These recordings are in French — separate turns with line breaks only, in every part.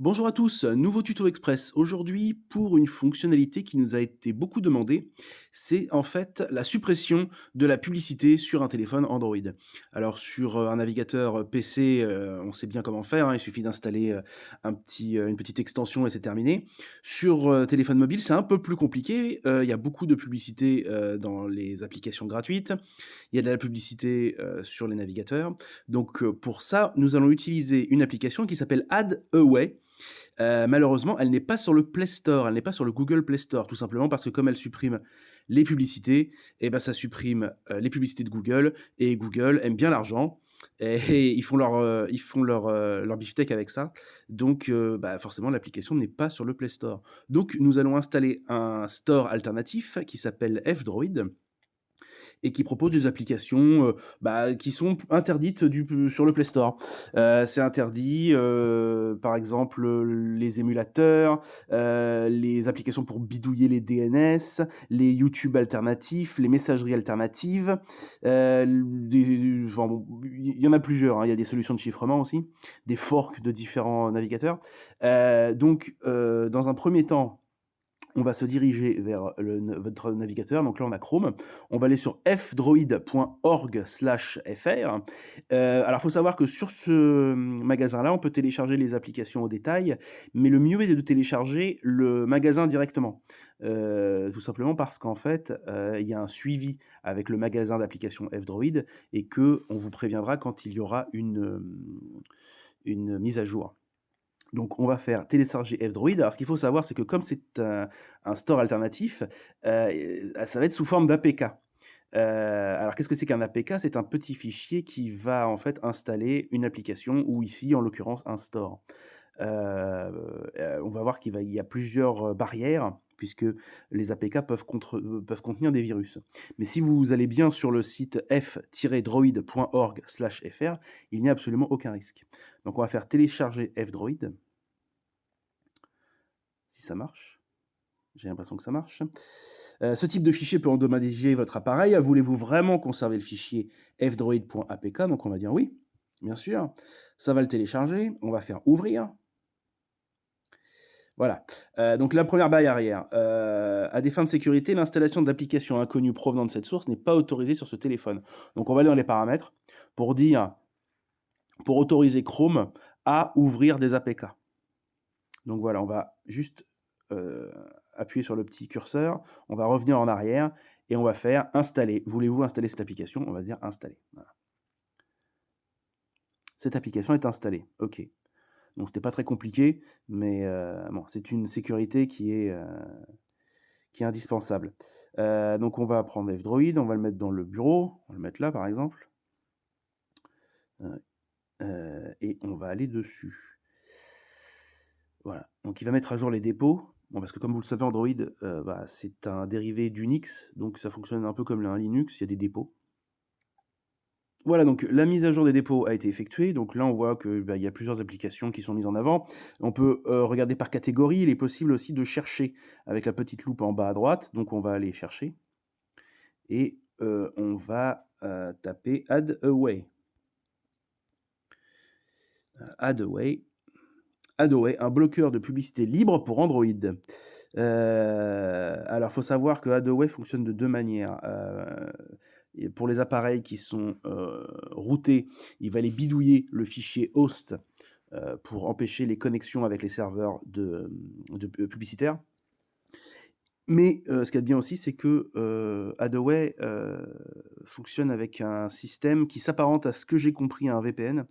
Bonjour à tous, nouveau tuto express. Aujourd'hui, pour une fonctionnalité qui nous a été beaucoup demandée, c'est en fait la suppression de la publicité sur un téléphone Android. Alors sur, un navigateur, PC, on sait bien comment faire, hein, il suffit d'installer, une petite extension et c'est terminé. Sur, téléphone mobile, c'est un peu plus compliqué, il y a beaucoup de publicité, dans les applications gratuites. Il y a de la publicité, sur les navigateurs. Donc, pour ça, nous allons utiliser une application qui s'appelle AdAway. Malheureusement, elle n'est pas sur le Play Store, elle n'est pas sur le Google Play Store, tout simplement parce que comme elle supprime les publicités, et ben ça supprime, les publicités de Google et Google aime bien l'argent et ils font leur beefsteak avec ça. Donc bah, forcément l'application n'est pas sur le Play Store. Donc nous allons installer un store alternatif qui s'appelle F-Droid et qui propose des applications, bah, qui sont interdites sur le Play Store. C'est interdit, par exemple, les émulateurs, les applications pour bidouiller les DNS, les YouTube alternatifs, les messageries alternatives, des enfin bon, il y en a plusieurs, hein. Il y a des solutions de chiffrement aussi, des forks de différents navigateurs. Dans un premier temps, on va se diriger vers votre navigateur. Donc là, on a Chrome. On va aller sur fdroid.org/fr. Alors, il faut savoir que sur ce magasin-là, on peut télécharger les applications au détail, mais le mieux est de télécharger le magasin directement. Tout simplement parce qu'en fait, il y a un suivi avec le magasin d'applications F-Droid et qu'on vous préviendra quand il y aura une mise à jour. Donc on va faire télécharger F-Droid. Alors ce qu'il faut savoir, c'est que comme c'est un store alternatif, ça va être sous forme d'APK. Alors qu'est-ce que c'est qu'un APK? C'est un petit fichier qui va en fait installer une application ou ici en l'occurrence un store. On va voir il y a plusieurs, barrières puisque les APK peuvent contenir des virus. Mais si vous allez bien sur le site f-droid.org/fr, il n'y a absolument aucun risque. Donc on va faire télécharger F-Droid. Si ça marche. J'ai l'impression que ça marche. Ce type de fichier peut endommager votre appareil. Voulez-vous vraiment conserver le fichier fdroid.apk? Donc on va dire oui, bien sûr. Ça va le télécharger. On va faire ouvrir. Voilà. Donc la première barrière, à des fins de sécurité, l'installation d'applications inconnues provenant de cette source n'est pas autorisée sur ce téléphone. Donc on va aller dans les paramètres pour autoriser Chrome à ouvrir des APK. Donc voilà, on va juste, appuyer sur le petit curseur, on va revenir en arrière et on va faire installer. Voulez-vous installer cette application? On va dire installer. Voilà. Cette application est installée. OK. Donc c'était pas très compliqué, mais bon, c'est une sécurité qui est indispensable. Donc on va prendre F-Droid, on va le mettre dans le bureau, on va le mettre là par exemple. Et on va aller dessus. Voilà, donc il va mettre à jour les dépôts. Bon, parce que comme vous le savez, Android, bah, c'est un dérivé d'Unix, donc ça fonctionne un peu comme un Linux, il y a des dépôts. Voilà, donc la mise à jour des dépôts a été effectuée. Donc là, on voit que, bah, il y a plusieurs applications qui sont mises en avant. On peut, regarder par catégorie. Il est possible aussi de chercher avec la petite loupe en bas à droite. Donc on va aller chercher et on va, taper Add Away. Add Away. Adaway, un bloqueur de publicité libre pour Android. Alors, faut savoir que Adaway fonctionne de 2 manières. Et pour les appareils qui sont, routés, il va aller bidouiller le fichier host, pour empêcher les connexions avec les serveurs publicitaires. Mais, ce qu'il y a de bien aussi, c'est que, Adaway, fonctionne avec un système qui s'apparente à ce que j'ai compris à un VPN,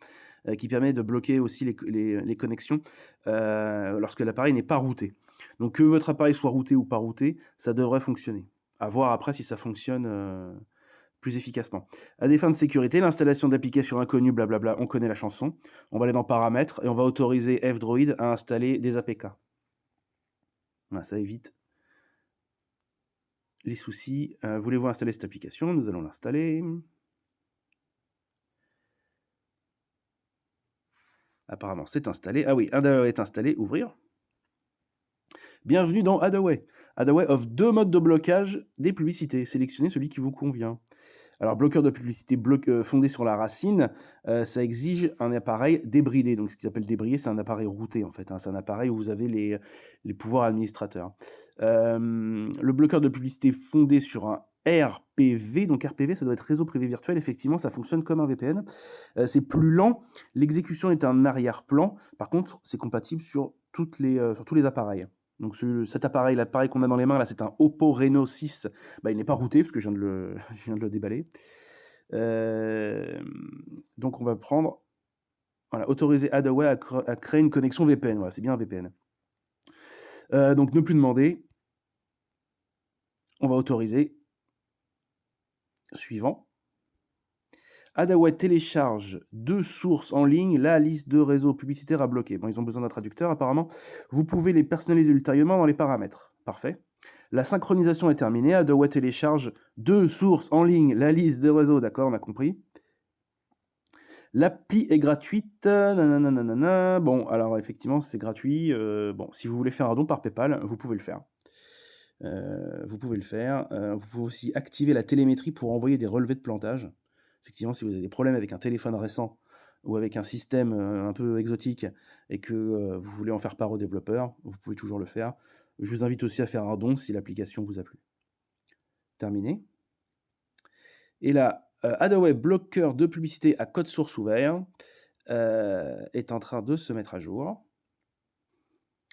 qui permet de bloquer aussi les connexions, lorsque l'appareil n'est pas routé. Donc que votre appareil soit routé ou pas routé, ça devrait fonctionner. À voir après si ça fonctionne, plus efficacement. À des fins de sécurité, l'installation d'applications inconnues, blablabla, on connaît la chanson. On va aller dans paramètres et on va autoriser F-Droid à installer des APK. Voilà, ça évite les soucis. Voulez-vous installer cette application? Nous allons l'installer. Apparemment, c'est installé. Ah oui, Adaway est installé. Ouvrir. Bienvenue dans Adaway. Adaway offre 2 modes de blocage des publicités. Sélectionnez celui qui vous convient. Alors bloqueur de publicité fondé sur la racine, ça exige un appareil débridé. Donc ce qu'ils appellent débridé, c'est un appareil routé en fait, hein. C'est un appareil où vous avez les pouvoirs administrateurs. Le bloqueur de publicité fondé sur un RPV, donc RPV, ça doit être réseau privé virtuel, effectivement, ça fonctionne comme un VPN. C'est plus lent, l'exécution est un arrière-plan. Par contre, c'est compatible sur tous les appareils. Donc cet appareil, l'appareil qu'on a dans les mains là, c'est un Oppo Reno 6. Bah, il n'est pas routé parce que je viens de le je viens de le déballer. Hem, donc on va prendre, voilà, autoriser Hadaway à créer une connexion VPN. Voilà, c'est bien un VPN. Donc ne plus demander, on va autoriser. Suivant. Hadaway télécharge de sources en ligne la liste de réseaux publicitaires à bloquer. Bon, ils ont besoin d'un traducteur apparemment. Vous pouvez les personnaliser ultérieurement dans les paramètres. Parfait. La synchronisation est terminée. Hadaway télécharge de sources en ligne la liste de réseaux. D'accord, on a compris. L'appli est gratuite. Nanana. Bon, alors effectivement, c'est gratuit. Bon, si vous voulez faire un don par PayPal, vous pouvez le faire. Vous pouvez le faire. Vous pouvez aussi activer la télémétrie pour envoyer des relevés de plantage. Effectivement, si vous avez des problèmes avec un téléphone récent ou avec un système, un peu exotique et que, vous voulez en faire part aux développeurs, vous pouvez toujours le faire. Je vous invite aussi à faire un don si l'application vous a plu. Terminé. Et là, Hadaway bloqueur de publicité à code source ouvert, est en train de se mettre à jour.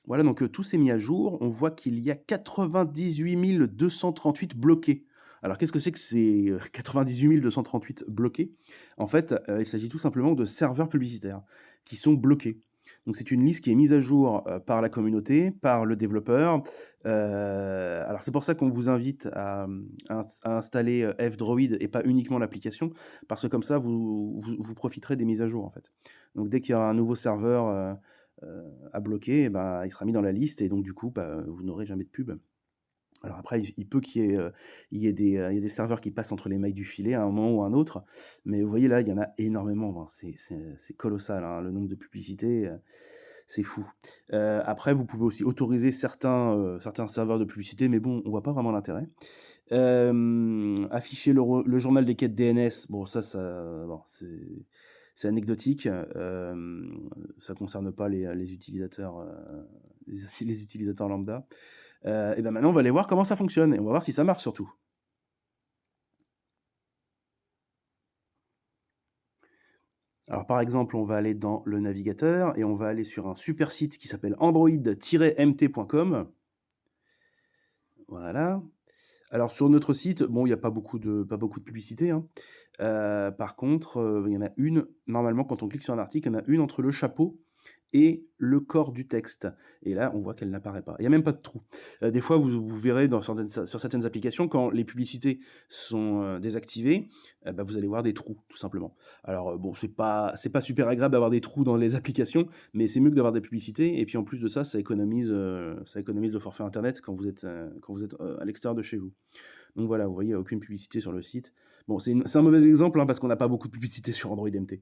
Voilà, donc tout s'est mis à jour. On voit qu'il y a 98 238 bloqués. Alors qu'est-ce que c'est que ces 98 238 bloqués? En fait, il s'agit tout simplement de serveurs publicitaires qui sont bloqués. Donc c'est une liste qui est mise à jour, par la communauté, par le développeur. Alors c'est pour ça qu'on vous invite à installer, F-Droid et pas uniquement l'application, parce que comme ça vous profiterez des mises à jour, en fait. Donc dès qu'il y aura un nouveau serveur, à bloquer, et ben, il sera mis dans la liste et donc du coup, bah, vous n'aurez jamais de pub. Alors après, il peut qu'il y ait des serveurs qui passent entre les mailles du filet à un moment ou à un autre, mais vous voyez là, il y en a énormément, ben, c'est colossal, hein, le nombre de publicités, c'est fou. Après, vous pouvez aussi autoriser certains serveurs de publicité, mais bon, on voit pas vraiment l'intérêt. Afficher le journal des quêtes DNS, bon ça bon, c'est anecdotique, ça concerne pas les utilisateurs, les utilisateurs lambda. Et ben maintenant on va aller voir comment ça fonctionne et on va voir si ça marche surtout. Alors par exemple, on va aller dans le navigateur et on va aller sur un super site qui s'appelle android-mt.com. Voilà. Alors sur notre site, bon, il y a pas beaucoup de publicité, hein. Par contre, il y en a une, normalement quand on clique sur un article, il y en a une entre le chapeau et le corps du texte et là, on voit qu'elle n'apparaît pas. Il y a même pas de trou. Des fois, vous verrez sur certaines applications, quand les publicités sont, désactivées, bah, vous allez voir des trous, tout simplement. Alors, bon, c'est pas super agréable d'avoir des trous dans les applications, mais c'est mieux que d'avoir des publicités et puis en plus de ça, ça économise le forfait internet quand vous êtes à l'extérieur de chez vous. Donc voilà, vous voyez, il y a aucune publicité sur le site. Bon, c'est un mauvais exemple, hein, parce qu'on n'a pas beaucoup de publicité sur Android MT.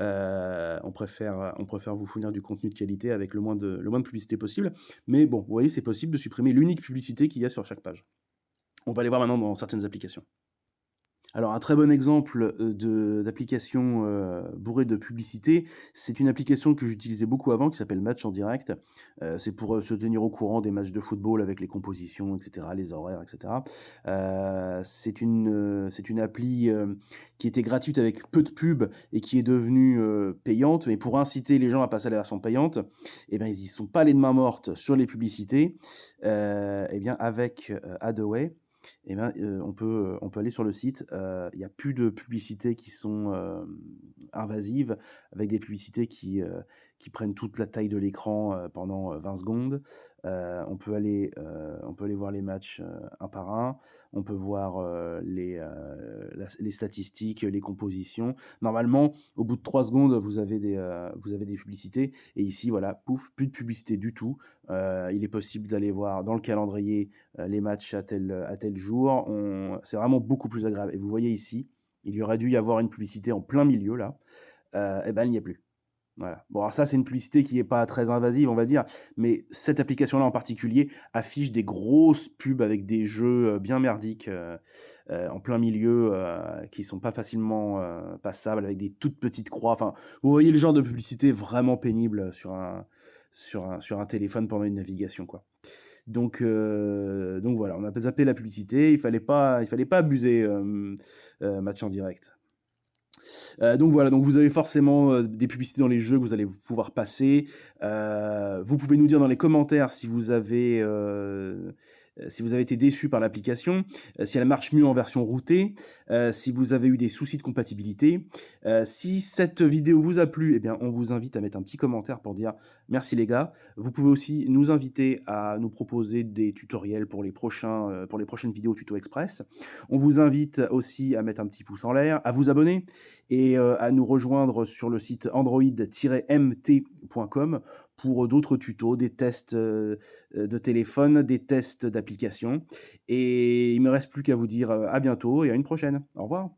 On préfère vous fournir du contenu de qualité avec le moins de publicité possible. Mais bon, vous voyez, c'est possible de supprimer l'unique publicité qu'il y a sur chaque page. On va aller voir maintenant dans certaines applications. Alors un très bon exemple, d'application, bourrée de publicité, c'est une application que j'utilisais beaucoup avant qui s'appelle Match en direct. C'est pour, se tenir au courant des matchs de football avec les compositions et cetera, les horaires et cetera. C'est une appli, qui était gratuite avec peu de pubs et qui est devenue, payante. Mais pour inciter les gens à passer à la version payante, et ben, ils y sont pas allés de main morte sur les publicités. Et bien avec, Hadaway, et ben, on peut aller sur le site, il y a plus de publicités qui sont, invasives, avec des publicités qui prennent toute la taille de l'écran, pendant, 20 secondes. On peut aller voir les matchs, un par un. On peut voir, les statistiques, les compositions. Normalement, au bout de 3 secondes, vous avez des publicités et ici, voilà, pouf, plus de publicité du tout. Il est possible d'aller voir dans le calendrier, les matchs à tel jour. C'est vraiment beaucoup plus agréable et vous voyez ici, il y aurait dû y avoir une publicité en plein milieu là, et ben, il n'y a plus. Voilà. Bon, alors ça, c'est une publicité qui est pas très invasive, on va dire, mais cette application-là en particulier affiche des grosses pubs avec des jeux, bien merdiques, en plein milieu, qui sont pas facilement, passables avec des toutes petites croix. Enfin, vous voyez le genre de publicité vraiment pénible sur un téléphone pendant une navigation, quoi. Donc voilà, on a zappé la publicité, il fallait pas abuser, Match en direct. Donc voilà, donc vous avez forcément, des publicités dans les jeux que vous allez pouvoir passer. Vous pouvez nous dire dans les commentaires si vous avez été déçu par l'application, si elle marche mieux en version routée, si vous avez eu des soucis de compatibilité. Si cette vidéo vous a plu, eh bien, on vous invite à mettre un petit commentaire pour dire: «Merci les gars». Vous pouvez aussi nous inviter à nous proposer des tutoriels pour les prochaines vidéos tuto express. On vous invite aussi à mettre un petit pouce en l'air, à vous abonner et à nous rejoindre sur le site android-mt.com pour d'autres tutos, des tests, de téléphone, des tests d'applications et il me reste plus qu'à vous dire, à bientôt et à une prochaine. Au revoir.